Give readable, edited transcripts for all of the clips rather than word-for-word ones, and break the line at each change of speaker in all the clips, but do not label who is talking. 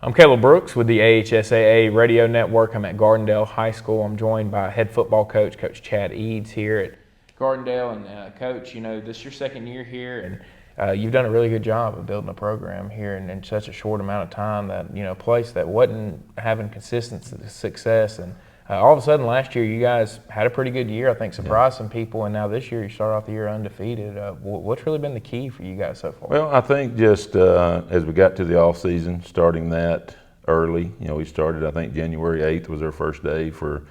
I'm Caleb Brooks with the AHSAA Radio Network. I'm at Gardendale High School. I'm joined by head football coach, Coach Chad Eads here at Gardendale. And Coach, you know, this is your second year here, and you've done a really good job of building a program here in such a short amount of time. That, you know, a place that wasn't having consistent success, and all of a sudden last year you guys had a pretty good year. I think surprised some people, and now this year you start off the year undefeated. What's really been the key for you guys so far?
Well, I think just as we got to the off season, starting that early. You know, we started, I think January 8th was our first day for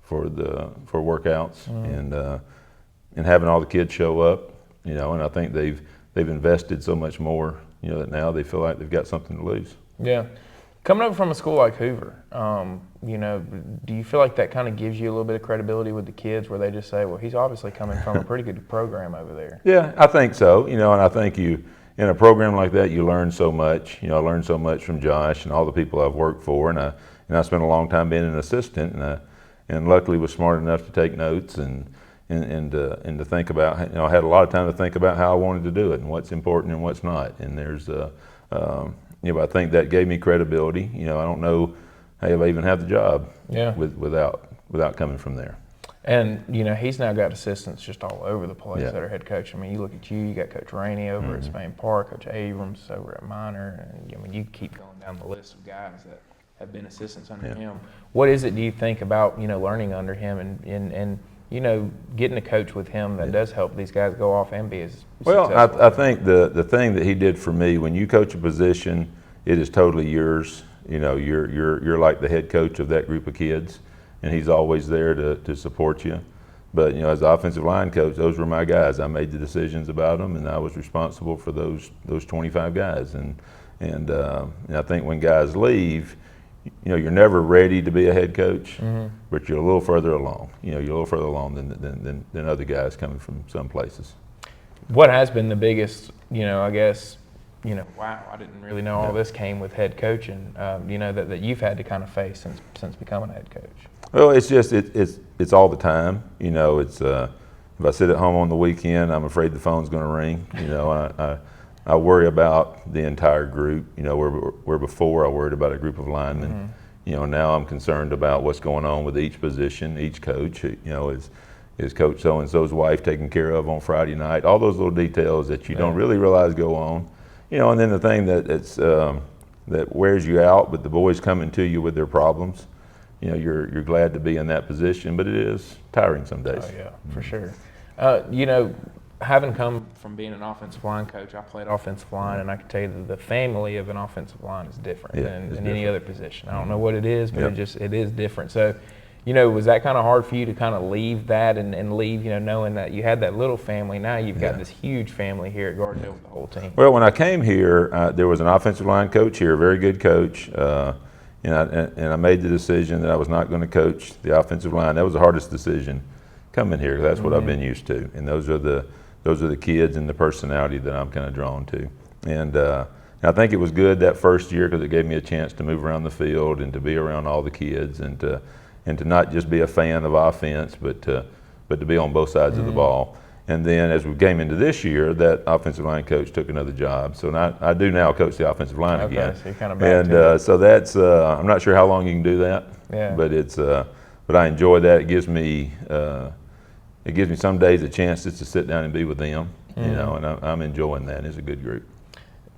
workouts, and having all the kids show up. You know, and I think they've invested so much more. You know, that now they feel like they've got something to lose.
Yeah. Coming over from a school like Hoover, you know, do you feel like that kind of gives you a little bit of credibility with the kids, where they just say, well, he's obviously coming from a pretty good program over there? Yeah,
I think so. You know, and I think in a program like that, you learn so much. You know, I learned so much from Josh and all the people I've worked for, and I spent a long time being an assistant, and luckily was smart enough to take notes and to think about. You know, I had a lot of time to think about how I wanted to do it and what's important and what's not. And there's you know, I think that gave me credibility. You know, I don't know if I even have the job without coming from there.
And, you know, he's now got assistants just all over the place that are head coach. I mean, you look at you got Coach Rainey over at Spain Park, Coach Abrams over at Minor, and I mean, you keep going down the list of guys that have been assistants under him. What is it, do you think, about, you know, learning under him and you know, getting a coach with him that does help these guys go off and be as successful?
Well, I think the thing that he did for me, when you coach a position, it is totally yours. You know, you're like the head coach of that group of kids, and he's always there to support you. But, you know, as the offensive line coach, those were my guys. I made the decisions about them, and I was responsible for those 25 guys. And I think when guys leave, you know, you're never ready to be a head coach, but you're a little further along. You know, you're a little further along than other guys coming from some places.
What has been the biggest, you know, I guess, you know, wow, I didn't really know all this came with head coaching, you know, that you've had to kind of face since becoming a head coach?
Well, it's just, it's all the time. You know, it's, if I sit at home on the weekend, I'm afraid the phone's going to ring. You know, I worry about the entire group. You know, where before I worried about a group of linemen. You know, now I'm concerned about what's going on with each position, each coach. You know, is Coach so-and-so's wife taken care of on Friday night? All those little details that you don't really realize go on. You know, and then the thing that wears you out, but the boys coming to you with their problems. You know, you're glad to be in that position, but it is tiring some days.
Oh yeah, for sure. You know, having come from being an offensive line coach, I played offensive line, and I can tell you that the family of an offensive line is different than any other position. I don't know what it is, but it is different. So, you know, was that kind of hard for you to kind of leave that and leave, you know, knowing that you had that little family? Now you've got this huge family here at Gardendale with the whole team.
Well, when I came here, there was an offensive line coach here, a very good coach, and I made the decision that I was not going to coach the offensive line. That was the hardest decision coming here. That's what I've been used to, and those are the kids and the personality that I'm kind of drawn to. And I think it was good that first year because it gave me a chance to move around the field and to be around all the kids and to not just be a fan of offense, but to be on both sides of the ball. And then as we came into this year, that offensive line coach took another job. So I do now coach the offensive line again.
So you're kind of back to it.
So that's I'm not sure how long you can do that.
Yeah.
But I enjoy that. It gives me some days a chance just to sit down and be with them. You know, and I'm enjoying that. It's a good group.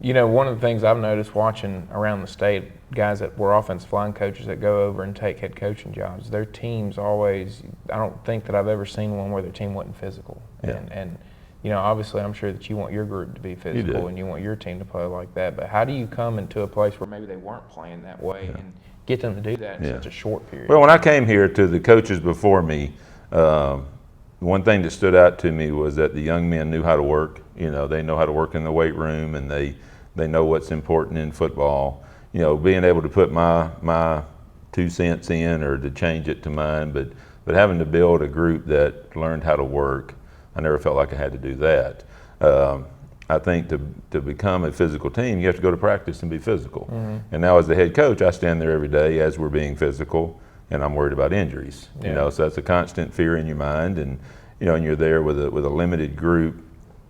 You know, one of the things I've noticed watching around the state, guys that were offensive line coaches that go over and take head coaching jobs, their teams always, I don't think that I've ever seen one where their team wasn't physical.
Yeah.
And you know, obviously I'm sure that you want your group to be physical and you want your team to play like that, but how do you come into a place where maybe they weren't playing that way and get them to do that in such a short period?
Well, when I came here, to the coaches before me, one thing that stood out to me was that the young men knew how to work. You know, they know how to work in the weight room, and they know what's important in football. You know, being able to put my 2 cents in or to change it to mine, but having to build a group that learned how to work, I never felt like I had to do that. I think to become a physical team, you have to go to practice and be physical. And now as the head coach, I stand there every day as we're being physical, and I'm worried about injuries. You know, so that's a constant fear in your mind, and you know, and you're there with a limited group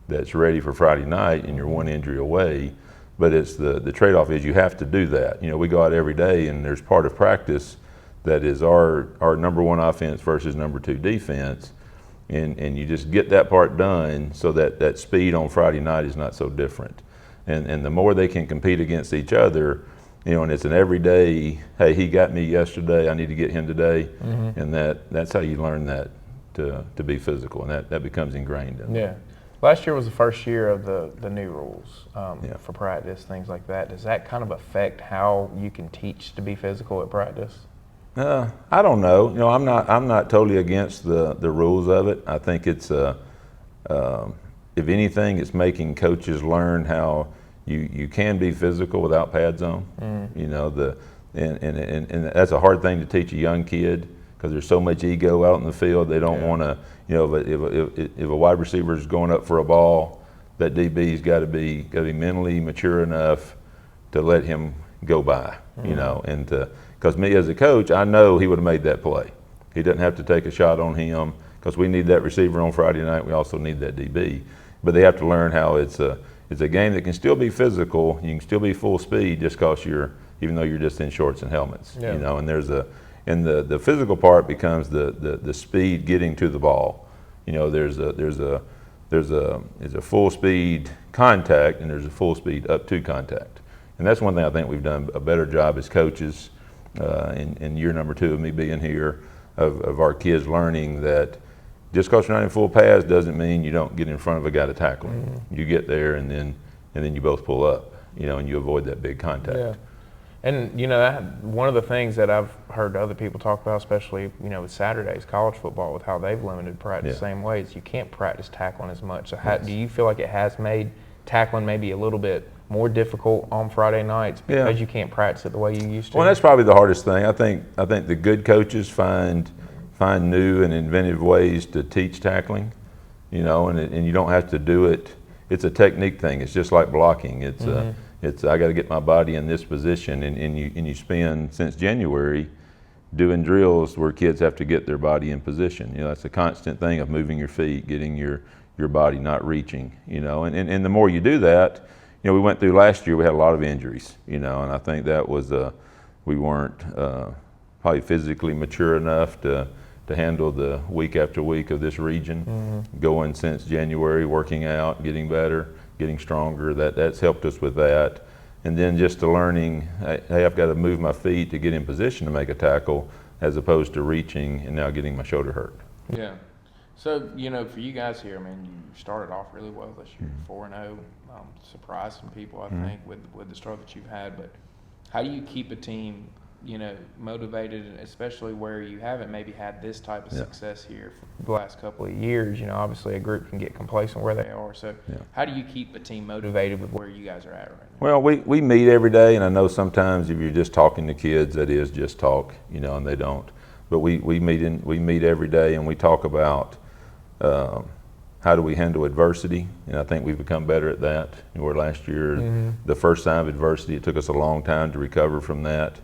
that's ready for Friday night, and you're one injury away. but it's the trade-off is you have to do that. You know, we go out every day, and there's part of practice that is our number one offense versus number two defense, and you just get that part done so that speed on Friday night is not so different. And the more they can compete against each other, you know, and it's an everyday, hey, he got me yesterday, I need to get him today, and that's how you learn that to be physical, and that becomes ingrained in them.
Yeah. Last year was the first year of the new rules for practice, things like that. Does that kind of affect how you can teach to be physical at practice?
I don't know. You know, I'm not totally against the rules of it. I think it's if anything, it's making coaches learn how you can be physical without pads on. You know, and that's a hard thing to teach a young kid because there's so much ego out in the field. They don't want to. You know, if a wide receiver is going up for a ball, that DB's got to be mentally mature enough to let him go by. You know, and because me as a coach, I know he would have made that play. He doesn't have to take a shot on him because we need that receiver on Friday night. We also need that DB, but they have to learn how it's a game that can still be physical. You can still be full speed just because even though you're just in shorts and helmets. You know, and and the physical part becomes the speed getting to the ball. You know, there's a full speed contact and there's a full speed up to contact. And that's one thing I think we've done a better job as coaches in year number 2 of me being here, of our kids learning that just because you're not in full pads doesn't mean you don't get in front of a guy to tackle him. You get there and then you both pull up, you know, and you avoid that big contact.
Yeah. And, you know, one of the things that I've heard other people talk about, especially, you know, with Saturdays, college football, with how they've limited practice the same way, is you can't practice tackling as much. So do you feel like it has made tackling maybe a little bit more difficult on Friday nights because you can't practice it the way you used to?
Well, that's probably the hardest thing. I think the good coaches find new and inventive ways to teach tackling, you know, and you don't have to do it. It's a technique thing. It's just like blocking. It's I got to get my body in this position, and you spend since January doing drills where kids have to get their body in position. You know, that's a constant thing of moving your feet, getting your body not reaching. You know, and the more you do that, you know, we went through last year. We had a lot of injuries. You know, and I think that was we weren't probably physically mature enough to handle the week after week of this region. Going since January, working out, getting better, getting stronger. That's helped us with that. And then just to learning, hey, I've got to move my feet to get in position to make a tackle, as opposed to reaching and now getting my shoulder hurt.
Yeah. So, you know, for you guys here, I mean, you started off really well this year, 4-0, surprised some people, I think, with the start that you've had. But how do you keep a team, you know, motivated, especially where you haven't maybe had this type of success here for the last couple of years? You know, obviously a group can get complacent where they are. So how do you keep a team motivated with where you guys are at right now?
Well, we meet every day, and I know sometimes if you're just talking to kids, that is just talk, you know, and they don't. But we meet every day, and we talk about how do we handle adversity, and I think we've become better at that. Where last year, the first sign of adversity, it took us a long time to recover from that.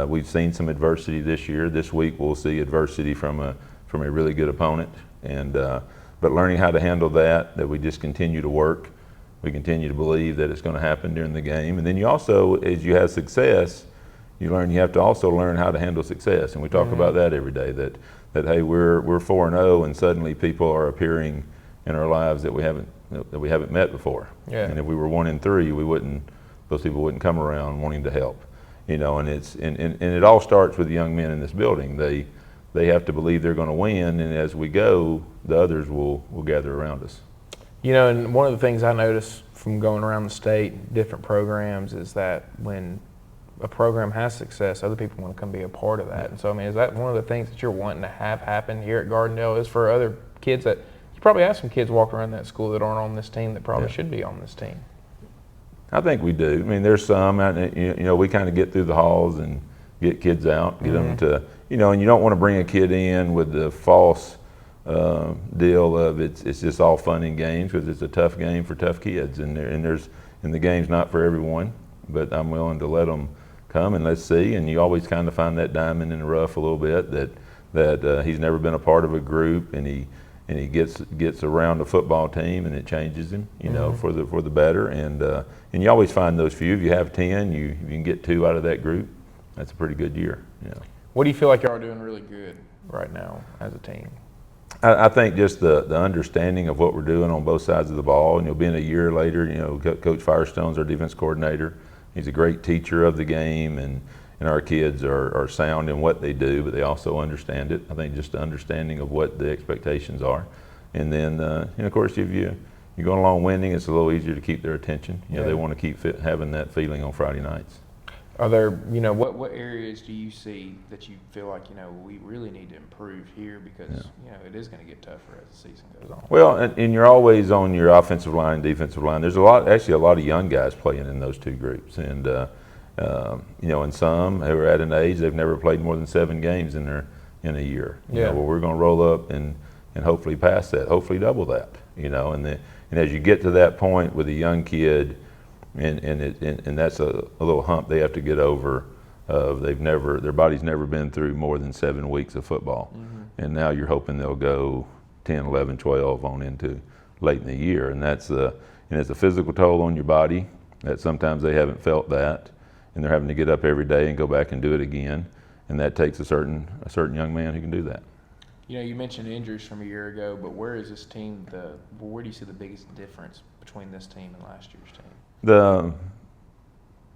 We've seen some adversity this year. This week we'll see adversity from a really good opponent, and but learning how to handle that we just continue to work. We continue to believe that it's going to happen during the game, and then you also, as you have success, you have to also learn how to handle success, and we talk about that every day. That hey, we're 4-0, and suddenly people are appearing in our lives that we haven't met before. And if we were 1-3, those people wouldn't come around wanting to help. You know, and it all starts with the young men in this building. They have to believe they're going to win, and as we go, the others will gather around us.
You know, and one of the things I noticed from going around the state, different programs, is that when a program has success, other people want to come be a part of that. And so, I mean, is that one of the things that you're wanting to have happen here at Gardendale, is for other kids that you probably have some kids walking around that school that aren't on this team that probably should be on this team? I
think we do. I mean, there's some, you know, we kind of get through the halls and get kids out, get them to, you know, and you don't want to bring a kid in with the false deal of it's just all fun and games, because it's a tough game for tough kids, and the game's not for everyone, but I'm willing to let them come and let's see. And you always kind of find that diamond in the rough a little bit, that he's never been a part of a group, and he gets around the football team, and it changes him, you know, for the better. And you always find those few. If you have 10, you can get 2 out of that group. That's a pretty good year. You know.
What do you feel like y'all are doing really good right now as a team?
I think just the understanding of what we're doing on both sides of the ball. And you'll be in a year later, you know, Coach Firestone's our defense coordinator. He's a great teacher of the game, and our kids are sound in what they do, but they also understand it. I think just the understanding of what the expectations are. And then, and of course, if you're going along winning, it's a little easier to keep their attention. You know, they want to keep having that feeling on Friday nights.
Are there, you know, what areas do you see that you feel like, you know, we really need to improve here because, you know, it is going to get tougher as the season goes on?
Well, and you're always on your offensive line, defensive line. There's a lot of young guys playing in those 2 groups. And, you know, and some who are at an age, they've never played more than 7 games in a year. You know, well, we're going to roll up and hopefully pass that, hopefully double that, you know. And as you get to that point with a young kid, and that's a little hump they have to get over. Their body's never been through more than 7 weeks of football, and now you're hoping they'll go 10, 11, 12 on into late in the year, and it's a physical toll on your body that sometimes they haven't felt that, and they're having to get up every day and go back and do it again, and that takes a certain young man who can do that.
You know, you mentioned injuries from a year ago, but where is this team? Where do you see the biggest difference between this team and last year's team?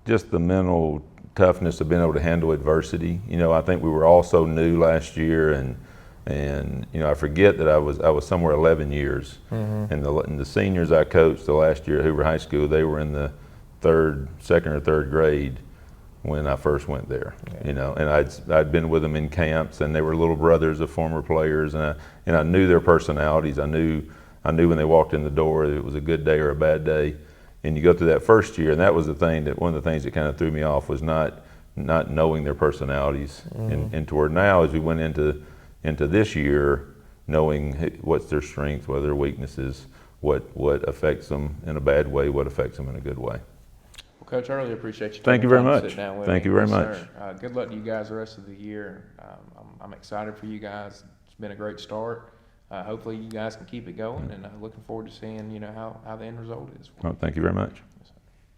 Just the mental toughness of being able to handle adversity. You know, I think we were all so new last year, and you know, I forget that I was somewhere 11 years, and the seniors I coached the last year at Hoover High School, they were in the second or third grade when I first went there. You know, and I'd been with them in camps, and they were little brothers of former players, and I knew their personalities. I knew when they walked in the door it was a good day or a bad day. And you go through that first year, and that was one of the things that kind of threw me off was not knowing their personalities. And toward now, as we went into this year, knowing what's their strengths, what are their weaknesses, what affects them in a bad way, what affects them in a good way.
Well, Coach, I really appreciate you.
Thank you very much. Thank you very much.
Good luck to you guys the rest of the year. I'm excited for you guys. It's been a great start. Hopefully you guys can keep it going, and looking forward to seeing, you know, how the end result is.
Well, thank you very much.